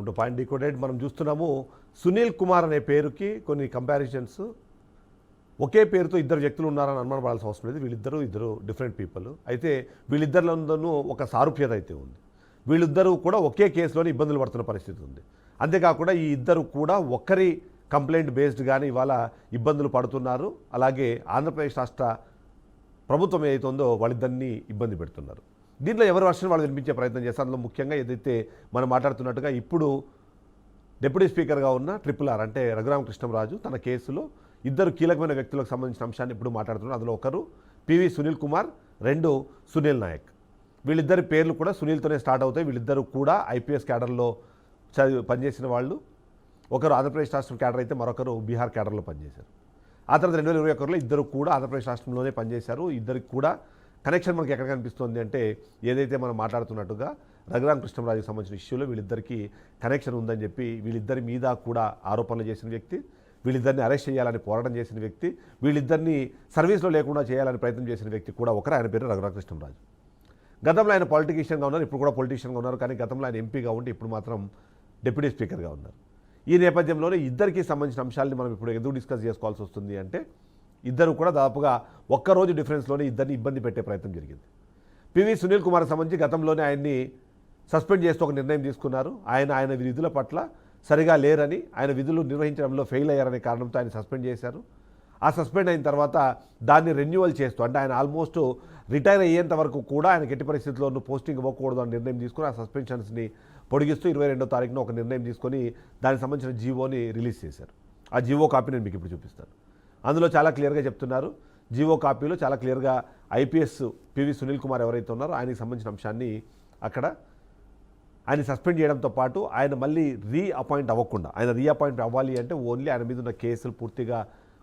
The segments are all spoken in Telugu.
Welcome to point decoded. మనం చూస్తున్నాము సునీల్ కుమార్ అనే పేరుకి కొన్ని కంపారిజన్స్. ఒకే పేరుతో ఇద్దరు వ్యక్తులు ఉన్నారని అనుమానపడాల్సిన అవసరం లేదు. ఇద్దరు డిఫరెంట్ పీపుల్. అయితే వీళ్ళిద్దరిలోనూ ఒక సారూప్యత అయితే ఉంది. వీళ్ళిద్దరూ కూడా ఒకే కేసులోనే ఇబ్బందులు పడుతున్న పరిస్థితి ఉంది. అంతేకాకుండా ఈ ఇద్దరు కూడా ఒక్కరి కంప్లైంట్ బేస్డ్గానే ఇవాళ ఇబ్బందులు పడుతున్నారు. అలాగే ఆంధ్రప్రదేశ్ రాష్ట్ర ప్రభుత్వం ఏదైతే ఉందో వాళ్ళిద్దరినీ ఇబ్బంది పెడుతున్నారు. దీంట్లో ఎవరి వర్షన్ వాళ్ళు వినిపించే ప్రయత్నం చేస్తారు. అందులో ముఖ్యంగా ఏదైతే మనం మాట్లాడుతున్నట్టుగా ఇప్పుడు డిప్యూటీ స్పీకర్గా ఉన్న RRR అంటే రఘురామకృష్ణంరాజు తన కేసులో ఇద్దరు కీలకమైన వ్యక్తులకు సంబంధించిన అంశాన్ని ఇప్పుడు మాట్లాడుతున్నారు. అందులో ఒకరు పివి సునీల్ కుమార్, రెండు సునీల్ నాయక్. వీళ్ళిద్దరి పేర్లు కూడా సునీల్తోనే స్టార్ట్ అవుతాయి. వీళ్ళిద్దరూ కూడా IPS క్యాడర్లో పనిచేసిన వాళ్ళు. ఒకరు ఆంధ్రప్రదేశ్ రాష్ట్రం క్యాడర్ అయితే మరొకరు బీహార్ క్యాడర్లో పనిచేశారు. ఆ తర్వాత 2021లో ఇద్దరు కూడా ఆంధ్రప్రదేశ్ రాష్ట్రంలోనే పనిచేశారు. ఇద్దరికి కూడా కనెక్షన్ మనకి ఎక్కడ కనిపిస్తుంది అంటే ఏదైతే మనం మాట్లాడుతున్నట్టుగా రఘురామకృష్ణంరాజుకి సంబంధించిన ఇష్యూలో వీళ్ళిద్దరికీ కనెక్షన్ ఉందని చెప్పి వీళ్ళిద్దరి మీద కూడా ఆరోపణలు చేసిన వ్యక్తి, వీళ్ళిద్దరిని అరెస్ట్ చేయాలని పోరాటం చేసిన వ్యక్తి, వీళ్ళిద్దరిని సర్వీస్లో లేకుండా చేయాలని ప్రయత్నం చేసిన వ్యక్తి కూడా ఒకరు. ఆయన పేరు రఘురామకృష్ణంరాజు. గతంలో ఆయన పొలిటీషియన్గా ఉన్నారు, ఇప్పుడు కూడా పొలిటీషియన్గా ఉన్నారు. కానీ గతంలో ఆయన ఎంపీగా ఉంటే ఇప్పుడు మాత్రం డిప్యూటీ స్పీకర్గా ఉన్నారు. ఈ నేపథ్యంలోనే ఇద్దరికి సంబంధించిన అంశాలని మనం ఇప్పుడు ఎందుకు డిస్కస్ చేసుకోవాల్సి వస్తుంది అంటే ఇద్దరు కూడా దాదాపుగా ఒక్కరోజు డిఫరెన్స్లోనే ఇద్దరిని ఇబ్బంది పెట్టే ప్రయత్నం జరిగింది. పివి సునీల్ కుమార్ సంబంధించి గతంలోనే ఆయన్ని సస్పెండ్ చేస్తూ ఒక నిర్ణయం తీసుకున్నారు. ఆయన విధుల పట్ల సరిగా లేరని, ఆయన విధులు నిర్వహించడంలో ఫెయిల్ అయ్యారనే కారణంతో ఆయన సస్పెండ్ చేశారు. ఆ సస్పెండ్ అయిన తర్వాత దాన్ని రెన్యువల్ చేస్తూ అంటే ఆయన ఆల్మోస్ట్ రిటైర్ అయ్యేంత వరకు కూడా ఆయనకి ఎట్టి పరిస్థితుల్లోనూ పోస్టింగ్ ఇవ్వకూడదు అని నిర్ణయం తీసుకుని ఆ సస్పెన్షన్స్ని పొడిగిస్తూ 22వ తారీఖున ఒక నిర్ణయం తీసుకొని దానికి సంబంధించిన జీవోని రిలీజ్ చేశారు. ఆ జీవో కాపీ నేను మీకు ఇప్పుడు చూపిస్తాను. అందులో చాలా క్లియర్గా చెప్తున్నారు. జీవో కాపీలో చాలా క్లియర్గా IPS పివి సునీల్ కుమార్ ఎవరైతే ఉన్నారో ఆయనకి సంబంధించిన అంశాన్ని అక్కడ ఆయన సస్పెండ్ చేయడంతో పాటు ఆయన మళ్ళీ రీఅపాయింట్ అవ్వకుండా, ఆయన రీఅపాయింట్ అవ్వాలి అంటే ఓన్లీ ఆయన మీద ఉన్న కేసులు పూర్తిగా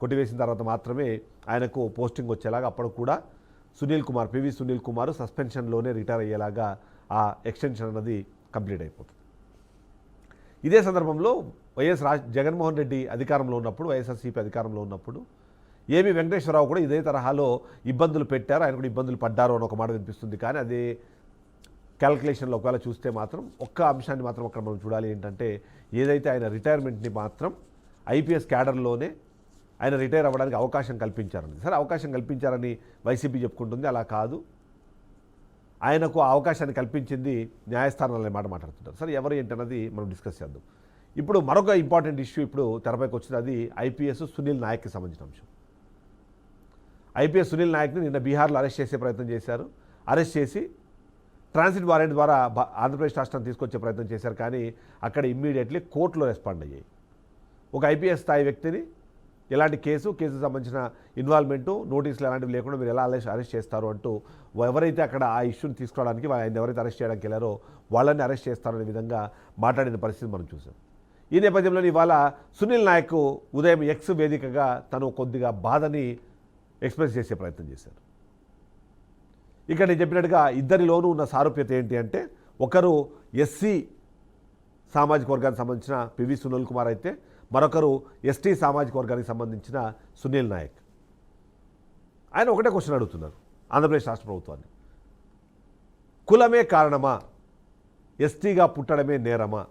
కొట్టివేసిన తర్వాత మాత్రమే ఆయనకు పోస్టింగ్ వచ్చేలాగా అప్పుడు కూడా పివి సునీల్ కుమార్ సస్పెన్షన్లోనే రిటైర్ అయ్యేలాగా ఆ ఎక్స్టెన్షన్ అన్నది కంప్లీట్ అయిపోతుంది. ఇదే సందర్భంలో జగన్మోహన్ రెడ్డి అధికారంలో ఉన్నప్పుడు, వైఎస్ఆర్సీపీ అధికారంలో ఉన్నప్పుడు ఏమి వెంకటేశ్వరరావు కూడా ఇదే తరహాలో ఇబ్బందులు పెట్టారు, ఆయన కూడా ఇబ్బందులు పడ్డారు అని ఒక మాట వినిపిస్తుంది. కానీ అదే క్యాల్కులేషన్లో ఒకవేళ చూస్తే మాత్రం ఒక్క అంశాన్ని మాత్రం అక్కడ మనం చూడాలి. ఏంటంటే ఏదైతే ఆయన రిటైర్మెంట్ని మాత్రం IPS క్యాడర్లోనే ఆయన రిటైర్ అవ్వడానికి అవకాశం కల్పించారని, సరే అవకాశం కల్పించారని వైసీపీ చెప్పుకుంటుంది. అలా కాదు, ఆయనకు ఆ అవకాశాన్ని కల్పించింది న్యాయస్థానాలు అనే మాట మాట్లాడుతుంటారు. సరే ఎవరు ఏంటన్నది మనం డిస్కస్ చేద్దాం. ఇప్పుడు మరొక ఇంపార్టెంట్ ఇష్యూ ఇప్పుడు తెరపైకి వచ్చింది. అది IPS సునీల్ నాయక్కి సంబంధించిన అంశం. IPS సునీల్ నాయక్ని నిన్న బీహార్లో అరెస్ట్ చేసే ప్రయత్నం చేశారు. అరెస్ట్ చేసి ట్రాన్సిట్ వారెంట్ ద్వారా ఆంధ్రప్రదేశ్ రాష్ట్రాన్ని తీసుకొచ్చే ప్రయత్నం చేశారు. కానీ అక్కడ ఇమ్మీడియట్లీ కోర్టులో రెస్పాండ్ అయ్యాయి. ఒక IPS స్థాయి వ్యక్తిని ఎలాంటి కేసుకు సంబంధించిన ఇన్వాల్వ్మెంటు, నోటీసులు ఎలాంటివి లేకుండా మీరు ఎలా అరెస్ట్ చేస్తారు అంటూ ఎవరైతే అక్కడ ఆ ఇష్యూని తీసుకోవడానికి ఆయన ఎవరైతే అరెస్ట్ చేయడానికి వెళ్ళారో వాళ్ళని అరెస్ట్ చేస్తారనే విధంగా మాట్లాడిన పరిస్థితి మనం చూసాం. ఈ నేపథ్యంలో ఇవాళ సునీల్ నాయక్ ఉదయం X వేదికగా తను కొద్దిగా బాధని ఎక్స్ప్రెస్ చేసే ప్రయత్నం చేశారు. ఇక్కడ నేను చెప్పినట్టుగా ఇద్దరిలోనూ ఉన్న సారూప్యత ఏంటి అంటే ఒకరు SC సామాజిక వర్గానికి సంబంధించిన పివి సునీల్ కుమార్ అయితే మరొకరు ST సామాజిక వర్గానికి సంబంధించిన సునీల్ నాయక్. ఆయన ఒకటే క్వశ్చన్ అడుగుతున్నారు ఆంధ్రప్రదేశ్ రాష్ట్ర ప్రభుత్వాన్ని. కులమే కారణమా? STగా పుట్టడమే నేరమా?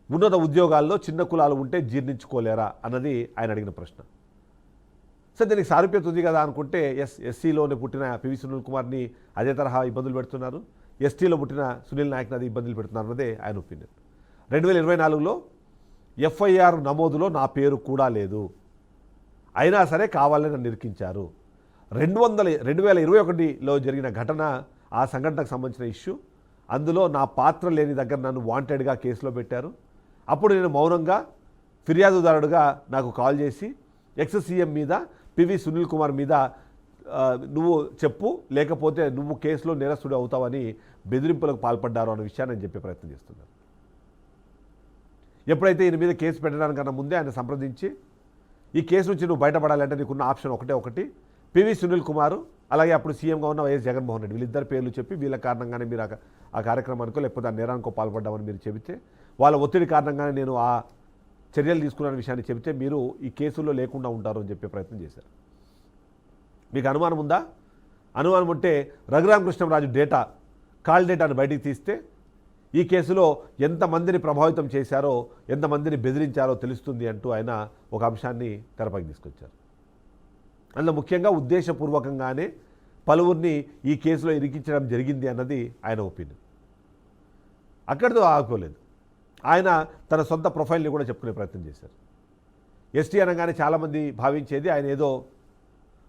ఉన్నత ఉద్యోగాల్లో చిన్న కులాలు ఉంటే జీర్ణించుకోలేరా అన్నది ఆయన అడిగిన ప్రశ్న. సరే దీనికి సారూప్యత ఉంది కదా అనుకుంటే SCలోనే పుట్టిన పివి సునీల్ కుమార్ని అదే తరహా ఇబ్బందులు పెడుతున్నారు, STలో పుట్టిన సునీల్ నాయక్ని అది ఇబ్బందులు పెడుతున్నారు అన్నదే ఆయన ఒపీనియన్. 2024లో FIR నమోదులో నా పేరు కూడా లేదు, అయినా సరే కావాలని నన్ను ఇరికించారు. 2021లో జరిగిన ఘటన, ఆ సంఘటనకు సంబంధించిన ఇష్యూ, అందులో నా పాత్ర లేని దగ్గర నన్ను వాంటెడ్గా కేసులో పెట్టారు. అప్పుడు నేను మౌనంగా ఫిర్యాదుదారుడుగా నాకు కాల్ చేసి ex-CM మీద పివి సునీల్ కుమార్ మీద నువ్వు చెప్పు, లేకపోతే నువ్వు కేసులో నేరస్తుడు అవుతావని బెదిరింపులకు పాల్పడ్డారు అన్న విషయాన్ని నేను చెప్పే ప్రయత్నం చేస్తున్నాను. ఎప్పుడైతే ఈయన మీద కేసు పెట్టడానికన్నా ముందే ఆయన సంప్రదించి ఈ కేసు నుంచి నువ్వు బయటపడాలంటే నీకున్న ఆప్షన్ ఒకటి పివి సునీల్ కుమారు, అలాగే అప్పుడు సీఎంగా ఉన్న వైఎస్ జగన్మోహన్ రెడ్డి, వీళ్ళిద్దరు పేర్లు చెప్పి వీళ్ళ కారణంగానే మీరు ఆ కార్యక్రమానికో లేకపోతే ఆ నేరానికో పాల్పడ్డామని మీరు చెబితే, వాళ్ళ ఒత్తిడి కారణంగానే నేను ఆ చర్యలు తీసుకున్న విషయాన్ని చెబితే మీరు ఈ కేసుల్లో లేకుండా ఉంటారు అని చెప్పే ప్రయత్నం చేశారు. మీకు అనుమానం ఉందా? అనుమానం ఉంటే రఘురామకృష్ణంరాజు కాల్ డేటాను బయటికి తీస్తే ఈ కేసులో ఎంతమందిని ప్రభావితం చేశారో, ఎంతమందిని బెదిరించారో తెలుస్తుంది అంటూ ఆయన ఒక అంశాన్ని తెరపైకి తీసుకొచ్చారు. అందులో ముఖ్యంగా ఉద్దేశపూర్వకంగానే పలువురిని ఈ కేసులో ఇరికించడం జరిగింది అన్నది ఆయన ఒపీనియన్. అక్కడితో ఆగిపోలేదు. ఆయన తన సొంత ప్రొఫైల్ని కూడా చెప్పుకునే ప్రయత్నం చేశారు. ఎస్టీ అనగానే చాలామంది భావించేది ఆయన ఏదో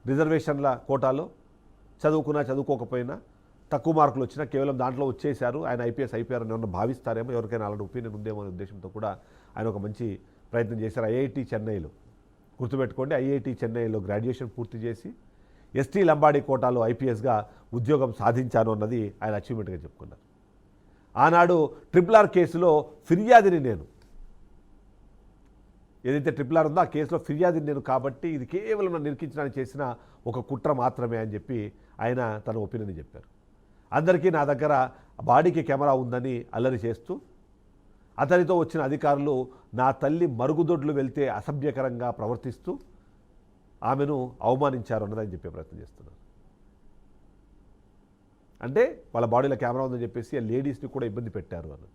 రిజర్వేషన్ల కోటాలో చదువుకోకపోయినా తక్కువ మార్కులు వచ్చినా కేవలం దాంట్లో వచ్చేశారు, ఆయన ఐపీఎస్ అయిపోయారని ఎవరైనా భావిస్తారేమో, ఎవరికైనా అలాంటి ఒపీనియన్ ఉందేమో అనే ఉద్దేశంతో కూడా ఆయన ఒక మంచి ప్రయత్నం చేశారు. ఐఐటి చెన్నైలో, గుర్తుపెట్టుకోండి, ఐఐటి చెన్నైలో గ్రాడ్యుయేషన్ పూర్తి చేసి ఎస్టీ లంబాడీ కోటాలో ఐపీఎస్గా ఉద్యోగం సాధించాను అన్నది ఆయన అచీవ్మెంట్గా చెప్పుకున్నారు. ఆనాడు RRR కేసులో ఫిర్యాదిని నేను, ఏదైతే RRR ఉందో ఆ కేసులో ఫిర్యాదిని నేను కాబట్టి ఇది కేవలం నన్ను నిరికించడానికి చేసిన ఒక కుట్ర మాత్రమే అని చెప్పి ఆయన తన ఒపీనియన్ చెప్పారు. అందరికీ నా దగ్గర బాడీకి కెమెరా ఉందని అల్లరి చేస్తూ అతనితో వచ్చిన అధికారులు నా తల్లి మరుగుదొడ్లు వెళ్తే అసభ్యకరంగా ప్రవర్తిస్తూ ఆమెను అవమానించారు అన్నదని చెప్పే ప్రయత్నం చేస్తున్నారు. అంటే వాళ్ళ బాడీలో కెమెరా ఉందని చెప్పేసి ఆ లేడీస్ని కూడా ఇబ్బంది పెట్టారు అన్నది.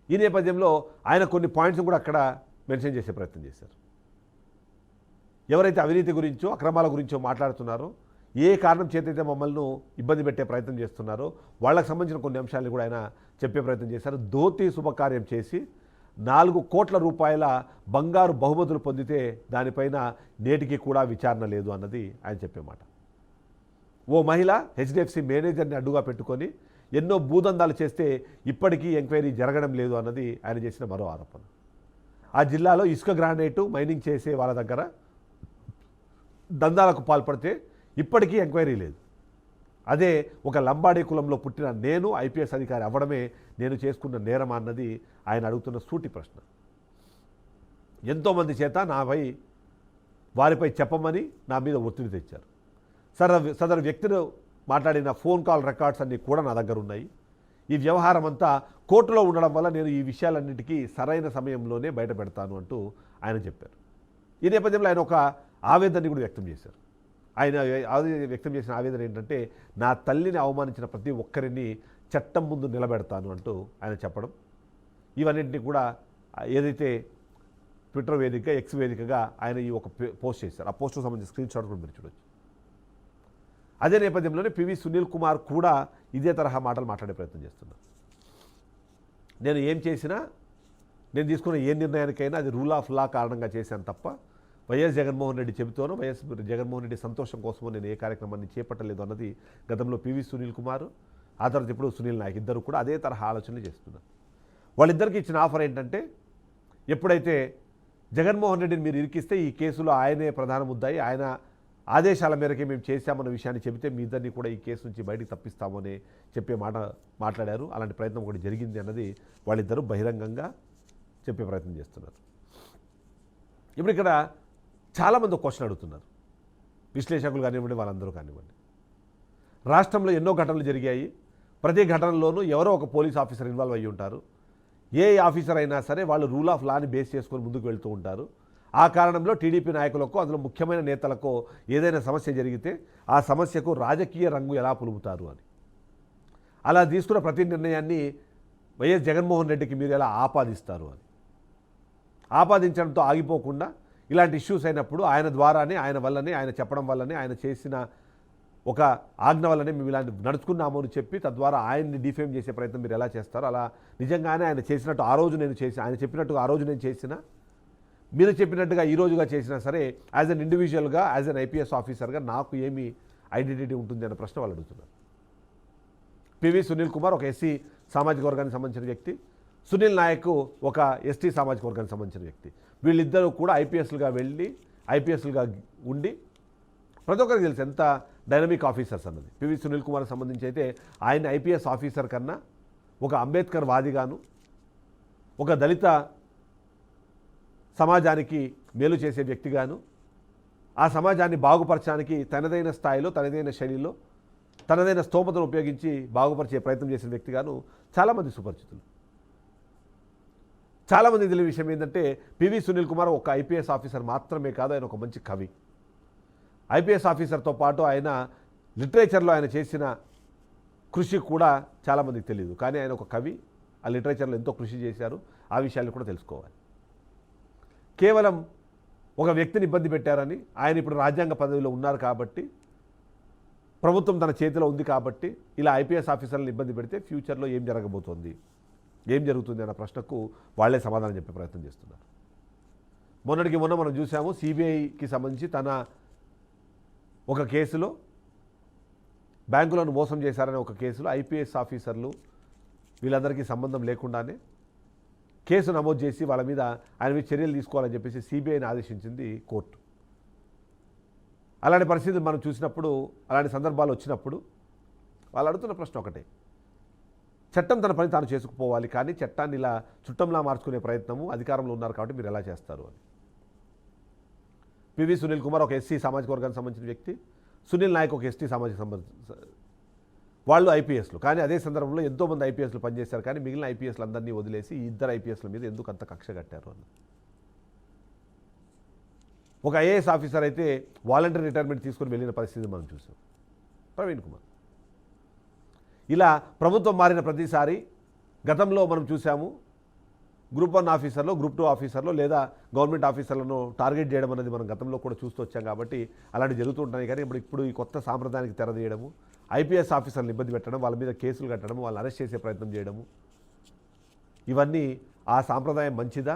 ఈ నేపథ్యంలో ఆయన కొన్ని పాయింట్స్ కూడా అక్కడ మెన్షన్ చేసే ప్రయత్నం చేశారు. ఎవరైతే అవినీతి గురించో అక్రమాల గురించో మాట్లాడుతున్నారో, ఏ కారణం చేతైతే మమ్మల్ని ఇబ్బంది పెట్టే ప్రయత్నం చేస్తున్నారో వాళ్ళకు సంబంధించిన కొన్ని అంశాలను కూడా ఆయన చెప్పే ప్రయత్నం చేశారు. ధోతి శుభకార్యం చేసి 4 కోట్ల రూపాయల బంగారు బహుమతులు పొందితే దానిపైన నేటికి కూడా విచారణ లేదు అన్నది ఆయన చెప్పే మాట. ఓ మహిళ హెచ్డిఎఫ్సి మేనేజర్ని అడ్డుగా పెట్టుకొని ఎన్నో భూదందాలు చేస్తే ఇప్పటికీ ఎంక్వైరీ జరగడం లేదు అన్నది ఆయన చేసిన మరో ఆరోపణ. ఆ జిల్లాలో ఇసుక గ్రానైటు మైనింగ్ చేసే వాళ్ళ దగ్గర దందాలకు పాల్పడితే ఇప్పటికీ ఎంక్వైరీ లేదు. అదే ఒక లంబాడీ కులంలో పుట్టిన నేను ఐపీఎస్ అధికారి అవ్వడమే నేను చేసుకున్న నేరం అన్నది ఆయన అడుగుతున్న సూటి ప్రశ్న. ఎంతోమంది చేత వారిపై చెప్పమని నా మీద ఒత్తిడి తెచ్చారు. సదరు వ్యక్తులు మాట్లాడిన ఫోన్ కాల్ రికార్డ్స్ అన్నీ కూడా నా దగ్గర ఉన్నాయి. ఈ వ్యవహారం అంతా కోర్టులో ఉండడం వల్ల నేను ఈ విషయాలన్నిటికీ సరైన సమయంలోనే బయట పెడతాను అంటూ ఆయన చెప్పారు. ఈ నేపథ్యంలో ఆయన ఒక ఆవేదనని కూడా వ్యక్తం చేశారు. ఆయన వ్యక్తం చేసిన ఆవేదన ఏంటంటే, నా తల్లిని అవమానించిన ప్రతి ఒక్కరిని చట్టం ముందు నిలబెడతాను అంటూ ఆయన చెప్పడం. ఇవన్నింటినీ కూడా ఏదైతే ట్విట్టర్ వేదికగా, ఎక్స్ వేదికగా ఆయన ఈ ఒక పోస్ట్ చేశారు. ఆ పోస్ట్కు సంబంధించిన స్క్రీన్ షాట్ కూడా మీరు చూడొచ్చు. అదే నేపథ్యంలోనే పివి సునీల్ కుమార్ కూడా ఇదే తరహా మాటలు మాట్లాడే ప్రయత్నం చేస్తున్నారు. నేను ఏం చేసినా, నేను తీసుకున్న ఏ నిర్ణయానికైనా అది రూల్ ఆఫ్ లా కారణంగా చేశాను తప్ప వైఎస్ జగన్మోహన్ రెడ్డి చెబుతాను, వైఎస్ జగన్మోహన్ రెడ్డి సంతోషం కోసమో నేను ఏ కార్యక్రమాన్ని చేపట్టలేదు అన్నది గతంలో పివి సునీల్ కుమార్, ఆ తర్వాత ఇప్పుడు సునీల్ నాయక్ ఇద్దరు కూడా అదే తరహా ఆలోచనలు చేస్తున్నారు. వాళ్ళిద్దరికి ఇచ్చిన ఆఫర్ ఏంటంటే, ఎప్పుడైతే జగన్మోహన్ రెడ్డిని మీరు ఇరికిస్తే ఈ కేసులో ఆయనే ప్రధాన ముద్దాయి, ఆయన ఆదేశాల మేరకే మేము చేశామన్న విషయాన్ని చెబితే మీ ఇద్దరిని కూడా ఈ కేసు నుంచి బయటికి తప్పిస్తామని చెప్పే మాట్లాడారు. అలాంటి ప్రయత్నం కూడా జరిగింది అన్నది వాళ్ళిద్దరూ బహిరంగంగా చెప్పే ప్రయత్నం చేస్తున్నారు. ఇప్పుడు ఇక్కడ చాలామంది ఒక క్వశ్చన్ అడుగుతున్నారు, విశ్లేషకులు కానివ్వండి, వాళ్ళందరూ కానివ్వండి. రాష్ట్రంలో ఎన్నో ఘటనలు జరిగాయి. ప్రతి ఘటనలోనూ ఎవరో ఒక పోలీస్ ఆఫీసర్ ఇన్వాల్వ్ అయ్యి ఉంటారు. ఏ ఆఫీసర్ అయినా సరే వాళ్ళు రూల్ ఆఫ్ లాని బేస్ చేసుకొని ముందుకు వెళ్తూ ఉంటారు. ఆ కారణంలో టీడీపీ నాయకులకు, అందులో ముఖ్యమైన నేతలకు ఏదైనా సమస్య జరిగితే ఆ సమస్యకు రాజకీయ రంగు ఎలా పులుముతారు అని, అలా తీసుకున్న ప్రతి నిర్ణయాన్ని వైఎస్ జగన్మోహన్ రెడ్డికి మీరు ఎలా ఆపాదిస్తారు అని, ఆపాదించడంతో ఆగిపోకుండా ఇలాంటి ఇష్యూస్ అయినప్పుడు ఆయన ద్వారానే, ఆయన వల్లనే, ఆయన చెప్పడం వల్లనే, ఆయన చేసిన ఒక ఆజ్ఞ వల్లనే మేము ఇలాంటి నడుచుకున్నాము అని చెప్పి తద్వారా ఆయన్ని డిఫేమ్ చేసే ప్రయత్నం మీరు ఎలా చేస్తారో, అలా నిజంగానే ఆయన చేసినట్టు ఆ రోజు నేను చేసి, ఆయన చెప్పినట్టుగా ఆ రోజు నేను చేసిన, మీరు చెప్పినట్టుగా ఈ రోజుగా చేసినా సరే యాజ్ అన్ ఇండివిజువల్గా, యాజ్ అన్ ఐపీఎస్ ఆఫీసర్గా నాకు ఏమి ఐడెంటిటీ ఉంటుంది అనే ప్రశ్న వాళ్ళు అడుగుతున్నారు. పివి సునీల్ కుమార్ ఒక ఎస్సీ సామాజిక వర్గానికి సంబంధించిన వ్యక్తి, సునీల్ నాయక్ ఒక ఎస్టీ సామాజిక వర్గానికి సంబంధించిన వ్యక్తి. వీళ్ళిద్దరూ కూడా ఐపీఎస్లుగా వెళ్ళి, ఐపీఎస్లుగా ఉండి, ప్రతి ఒక్కరికి తెలుసు ఎంత డైనమిక్ ఆఫీసర్స్ అన్నది. పివి సునీల్ కుమార్కి సంబంధించి అయితే ఆయన ఐపీఎస్ ఆఫీసర్ కన్నా ఒక అంబేద్కర్ వాదిగాను, ఒక దళిత సమాజానికి మేలు చేసే వ్యక్తిగాను, ఆ సమాజాన్ని బాగుపరచడానికి తనదైన స్థాయిలో, తనదైన శైలిలో, తనదైన స్తోమతను ఉపయోగించి బాగుపరిచే ప్రయత్నం చేసిన వ్యక్తిగాను చాలామంది సుపరిచితులు. చాలామంది తెలియని విషయం ఏంటంటే, పివి సునీల్ కుమార్ ఒక ఐపీఎస్ ఆఫీసర్ మాత్రమే కాదు, ఆయన ఒక మంచి కవి. ఐపీఎస్ ఆఫీసర్తో పాటు ఆయన లిటరేచర్లో ఆయన చేసిన కృషి కూడా చాలామందికి తెలియదు. కానీ ఆయన ఒక కవి, ఆ లిటరేచర్లో ఎంతో కృషి చేశారు, ఆ విషయాలు కూడా తెలుసుకోవాలి. కేవలం ఒక వ్యక్తిని ఇబ్బంది పెట్టారని, ఆయన ఇప్పుడు రాజ్యాంగ పదవిలో ఉన్నారు కాబట్టి, ప్రభుత్వం తన చేతిలో ఉంది కాబట్టి ఇలా ఐపీఎస్ ఆఫీసర్లను ఇబ్బంది పెడితే ఫ్యూచర్లో ఏం జరగబోతోంది, ఏం జరుగుతుంది అన్న ప్రశ్నకు వాళ్ళే సమాధానం చెప్పే ప్రయత్నం చేస్తున్నారు. మొన్నటికి మొన్న మనం చూసాము, సిబిఐకి సంబంధించి తన ఒక కేసులో బ్యాంకులను మోసం చేశారనే ఒక కేసులో ఐపీఎస్ ఆఫీసర్లు వీళ్ళందరికీ సంబంధం లేకుండానే కేసు నమోదు చేసి వాళ్ళ మీద ఆయన మీద చర్యలు తీసుకోవాలని చెప్పేసి సిబిఐని ఆదేశించింది కోర్టు. అలాంటి పరిస్థితులు మనం చూసినప్పుడు, అలాంటి సందర్భాలు వచ్చినప్పుడు వాళ్ళు అడుగుతున్న ప్రశ్న ఒకటే, చట్టం తన పని తాను చేసుకుపోవాలి, కానీ చట్టాన్ని ఇలా చుట్టంలా మార్చుకునే ప్రయత్నము అధికారంలో ఉన్నారు కాబట్టి మీరు ఎలా చేస్తారు అని. పివి సునీల్ కుమార్ ఒక ఎస్సీ సామాజిక వర్గానికి సంబంధించిన వ్యక్తి, సునీల్ నాయక్ ఒక ఎస్టీ సామాజిక వాళ్ళు ఐపీఎస్లు. కానీ అదే సందర్భంలో ఎంతోమంది ఐపీఎస్లు పనిచేశారు, కానీ మిగిలిన ఐపీఎస్లు అందరినీ వదిలేసి ఈ ఇద్దరు ఐపీఎస్ల మీద ఎందుకు అంత కక్ష కట్టారు అని. ఒక ఐఏఎస్ ఆఫీసర్ అయితే వాలంటరీ రిటైర్మెంట్ తీసుకొని వెళ్ళిన పరిస్థితి మనం చూసాం, ప్రవీణ్ కుమార్. ఇలా ప్రభుత్వం మారిన ప్రతిసారి గతంలో మనం చూసాము, గ్రూప్ 1 ఆఫీసర్లో, గ్రూప్ 2 ఆఫీసర్లో లేదా గవర్నమెంట్ ఆఫీసర్లను టార్గెట్ చేయడం అనేది మనం గతంలో కూడా చూస్తూ వచ్చాం కాబట్టి అలాంటివి జరుగుతూ ఉంటాయి. కానీ ఇప్పుడు ఈ కొత్త సాంప్రదాయానికి తెరదీయడము, ఐపీఎస్ ఆఫీసర్లను ఇబ్బంది పెట్టడం, వాళ్ళ మీద కేసులు కట్టడం, వాళ్ళని అరెస్ట్ చేసే ప్రయత్నం చేయడము, ఇవన్నీ ఆ సాంప్రదాయం మంచిదా?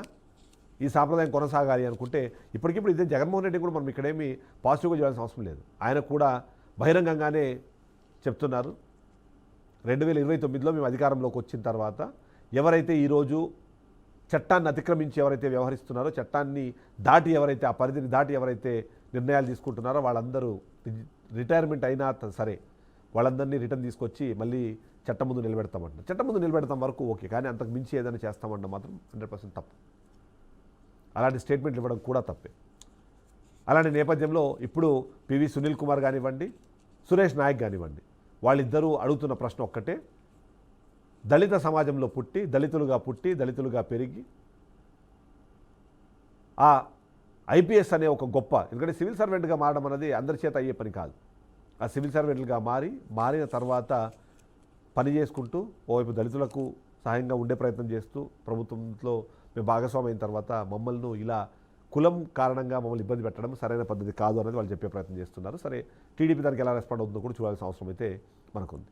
ఈ సాంప్రదాయం కొనసాగాలి అనుకుంటే ఇప్పటికిప్పుడు ఇదే జగన్మోహన్ రెడ్డి కూడా మనం ఇక్కడేమి పాజిటివ్గా చేయాల్సిన అవసరం లేదు. ఆయన కూడా బహిరంగంగానే చెప్తున్నారు, 2029లో మేము అధికారంలోకి వచ్చిన తర్వాత ఎవరైతే ఈరోజు చట్టాన్ని అతిక్రమించి ఎవరైతే వ్యవహరిస్తున్నారో, చట్టాన్ని దాటి ఎవరైతే, ఆ పరిధిని దాటి ఎవరైతే నిర్ణయాలు తీసుకుంటున్నారో వాళ్ళందరూ రిటైర్మెంట్ అయినా సరే వాళ్ళందరినీ రిటర్న్ తీసుకొచ్చి మళ్ళీ చట్టం ముందు నిలబెడతామంట. చట్టం ముందు నిలబెడతాం వరకు ఓకే, కానీ అంతకు మించి ఏదైనా చేస్తామంటే మాత్రం 100% తప్పు. అలాంటి స్టేట్మెంట్లు ఇవ్వడం కూడా తప్పే. అలాంటి నేపథ్యంలో ఇప్పుడు పివి సునీల్ కుమార్ కానివ్వండి, సురేష్ నాయక్ కానివ్వండి, వాళ్ళిద్దరూ అడుగుతున్న ప్రశ్న ఒక్కటే, దళిత సమాజంలో పుట్టి, దళితులుగా పెరిగి ఆ ఐపీఎస్ అనే ఒక గొప్ప, ఎందుకంటే సివిల్ సర్వెంట్గా మారడం అనేది అందరి చేత అయ్యే పని కాదు. ఆ సివిల్ సర్వెంట్లుగా మారిన తర్వాత పని చేసుకుంటూ ఓవైపు దళితులకు సహాయంగా ఉండే ప్రయత్నం చేస్తూ ప్రభుత్వంలో మేము భాగస్వామి అయిన తర్వాత మమ్మల్ని ఇలా కులం కారణంగా మమ్మల్ని ఇబ్బంది పెట్టడం సరైన పద్ధతి కాదు అనేది వాళ్ళు చెప్పే ప్రయత్నం చేస్తున్నారు. సరే, టీడీపీ దానికి ఎలా రెస్పాండ్ అవుతుందో కూడా చూడాల్సిన అవసరం అయితే మనకుంది.